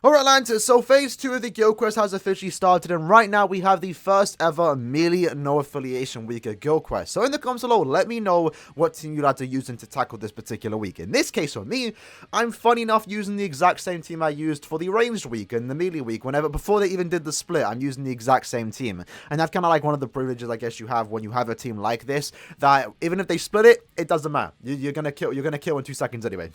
Alright lads, so phase 2 of the guild quest has officially started, and right now we have the first ever melee no affiliation week of guild quest. So in the comments below, let me know what team you'd like to use to tackle this particular week. In this case for me, I'm funny enough using the exact same team I used for the ranged week and the melee week. Before they even did the split, I'm using the exact same team. And that's kind of like one of the privileges I guess you have when you have a team like this, that even if they split it, it doesn't matter. You're gonna kill in 2 seconds anyway.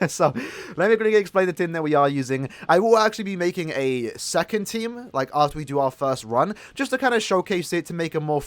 So let me quickly explain the team that we are using. I will actually be making a second team, like after we do our first run, just to kind of showcase it, to make a more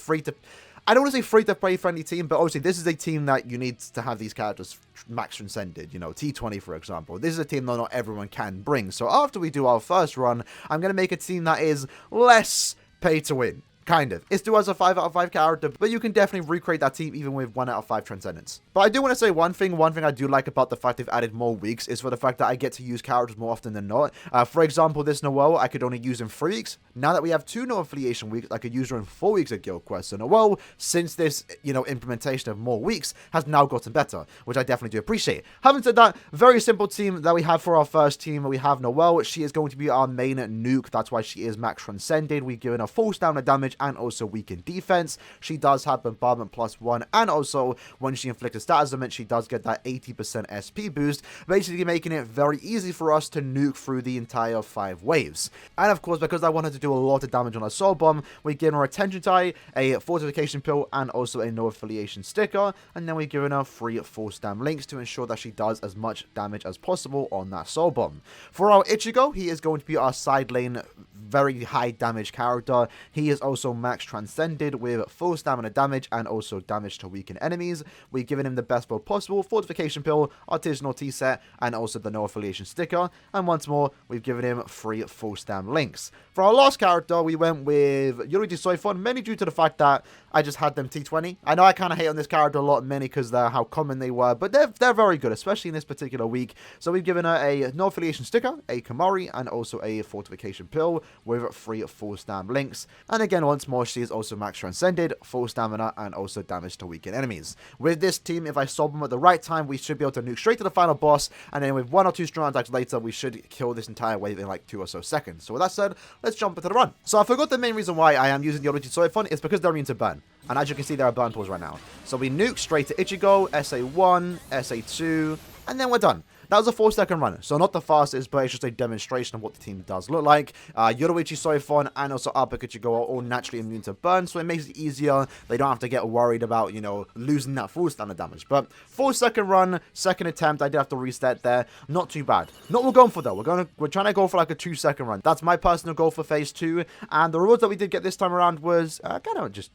I don't want to say free-to-play friendly team, but obviously this is a team that you need to have these characters max transcended, you know, T20 for example. This is a team that not everyone can bring. So after we do our first run, I'm going to make a team that is less pay to win. Kind of. It still has a 5 out of 5 character, but you can definitely recreate that team even with 1 out of 5 transcendence. But I do want to say one thing I do like about the fact they've added more weeks is for the fact that I get to use characters more often than not. For example, this Noelle, I could only use in 3 weeks. Now that we have 2 no affiliation weeks, I could use her in 4 weeks of guild quest. So Noelle, since this, you know, implementation of more weeks, has now gotten better, which I definitely do appreciate. Having said that, very simple team that we have for our first team. We have Noelle. She is going to be our main nuke. That's why she is max transcended. We've given her full stamina damage and also weakened defense. She does have bombardment +1, and also when she inflicts a status event, she does get that 80% SP boost, basically making it very easy for us to nuke through the entire 5 waves. And of course, because I wanted to do a lot of damage on a soul bomb, we give her a tension tie, a fortification pill, and also a no affiliation sticker, and then we've given her 3 full stam links to ensure that she does as much damage as possible on that soul bomb. For our Ichigo, he is going to be our side lane very high damage character. He is also max transcended with full stamina damage and also damage to weaken enemies. We've given him the best build possible, fortification pill, artisanal tea set, and also the no affiliation sticker. And once more, we've given him 3 full stam links. For our last character, we went with Sois, mainly due to the fact that I just had them T20. I know I kind of hate on this character a lot, mainly because they're how common they were, but they're very good, especially in this particular week. So we've given her a no affiliation sticker, a Kamari, and also a fortification pill with 3 full stam links. And again, once more, she is also max transcended, full stamina, and also damage to weaken enemies. With this team, if I solve them at the right time, we should be able to nuke straight to the final boss, and then with 1 or 2 strong attacks later, we should kill this entire wave in like 2 or so seconds. So with that said, let's jump into the run. So I forgot the main reason why I am using the Sois is because they're immune to burn. And as you can see, there are burn pools right now. So we nuke straight to Ichigo, SA1, SA2, and then we're done. That was a 4-second run, so not the fastest, but it's just a demonstration of what the team does look like. Sois and also Upper Ichigo are all naturally immune to burn, so it makes it easier. They don't have to get worried about, you know, losing that full standard damage. But 4-second run, second attempt, I did have to reset there. Not too bad. Not what we're going for though. We're trying to go for like a 2-second run. That's my personal goal for phase 2. And the rewards that we did get this time around was kind of just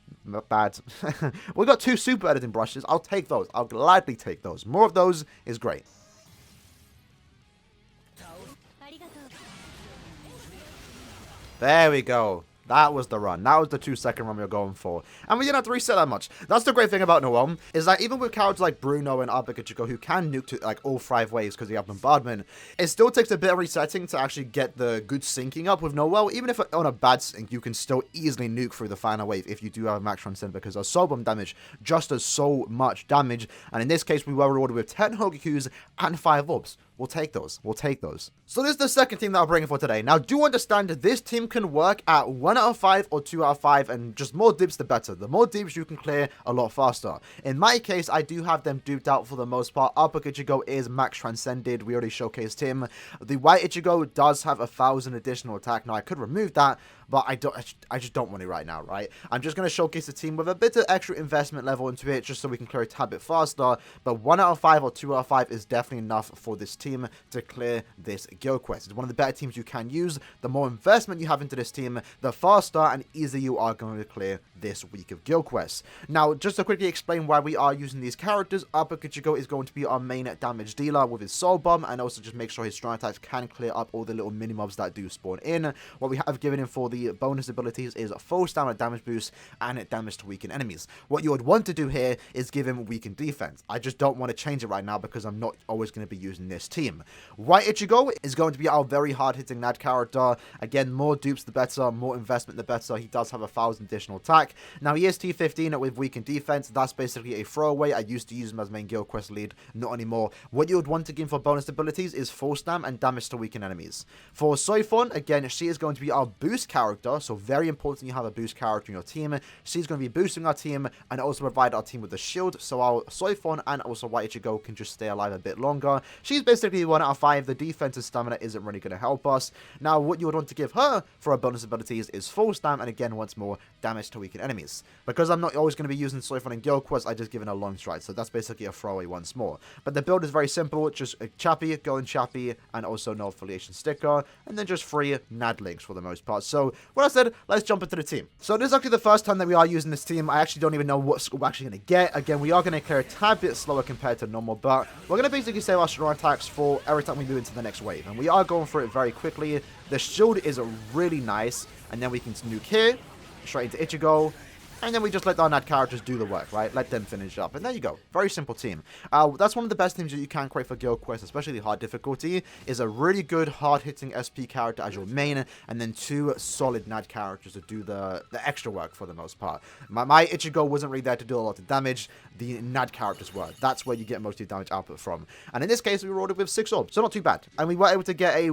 bad. We got 2 super editing brushes. I'll take those. I'll gladly take those. More of those is great. There we go. That was the run. That was the 2-second run we were going for. And we didn't have to reset that much. That's the great thing about Noelle, is that even with characters like Bruno and Ichigo who can nuke to like all 5 waves because they have bombardment, it still takes a bit of resetting to actually get the good syncing up with Noelle. Even if on a bad sync, you can still easily nuke through the final wave if you do have a max transcend, because our soul bomb damage just does so much damage. And in this case, we were rewarded with 10 Hogakus and 5 orbs. We'll take those. We'll take those. So this is the second team that I'm bringing for today. Now, do understand that this team can work at 1 out of 5 or 2 out of 5, and just more dips the better. The more dips you can clear a lot faster. In my case, I do have them duped out for the most part. Upper Ichigo is max transcended. We already showcased him. The white Ichigo does have 1,000 additional attack. Now, I could remove that, but I just don't want it right now, right? I'm just going to showcase the team with a bit of extra investment level into it, just so we can clear it a tad bit faster. But 1 out of 5 or 2 out of 5 is definitely enough for this team to clear this guild quest. It's one of the better teams you can use. The more investment you have into this team, the faster and easier you are going to clear this week of guild quests. Now, just to quickly explain why we are using these characters, Upper Ichigo is going to be our main damage dealer with his soul bomb, and also just make sure his strong attacks can clear up all the little mini mobs that do spawn in. What we have given him for the the bonus abilities is full stamina damage boost and damage to weaken enemies. What you would want to do here is give him weakened defense. I just don't want to change it right now because I'm not always going to be using this team. White Ichigo is going to be our very hard-hitting NAD character. Again, more dupes the better, more investment the better. He does have 1,000 additional attack. Now, he is T15 with weakened defense. That's basically a throwaway. I used to use him as main guild quest lead, not anymore. What you would want to give him for bonus abilities is full stam and damage to weaken enemies. For Soifon, again, she is going to be our boost character, so very important you have a boost character in your team. She's going to be boosting our team and also provide our team with a shield, so our Soifon and also White Ichigo can just stay alive a bit longer. She's basically 1 out of 5. The defense and stamina isn't really going to help us. Now, what you would want to give her for our bonus abilities is full stam and again, once more, damage to weaken enemies. Because I'm not always going to be using Soifon in guild quest, I just given a long stride, so that's basically a throwaway once more. But the build is very simple, just a Chappie, Golden Chappie, and also no affiliation sticker, and then just 3 NAD links for the most part. So, what I said, let's jump into the team. So, this is actually the first time that we are using this team. I actually don't even know what score we're actually going to get. Again, we are going to clear a tad bit slower compared to normal, but we're going to basically save our strong attacks for every time we move into the next wave. And we are going through it very quickly. The shield is really nice, and then we can nuke here, straight into Ichigo, and then we just let our NAD characters do the work, right? Let them finish up. And there you go. Very simple team. That's one of the best teams that you can create for guild quests, especially the hard difficulty, is a really good hard-hitting SP character as your main, and then 2 solid NAD characters to do the extra work for the most part. My Ichigo wasn't really there to do a lot of damage. The NAD characters were. That's where you get most of your damage output from. And in this case, we rolled it with 6 orbs, so not too bad. And we were able to get a,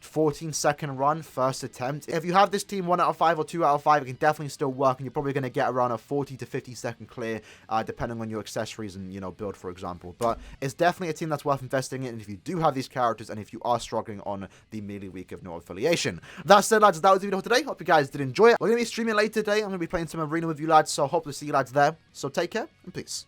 14-second run, first attempt. If you have this team 1 out of 5 or 2 out of 5, it can definitely still work, and you're probably going to get around a 40 to 50-second clear, depending on your accessories and, build, for example. But it's definitely a team that's worth investing in, and if you do have these characters, and if you are struggling on the melee week of no affiliation. That said, lads, that was the video for today. Hope you guys did enjoy it. We're going to be streaming later today. I'm going to be playing some arena with you lads, so hope to see you lads there. So take care, and peace.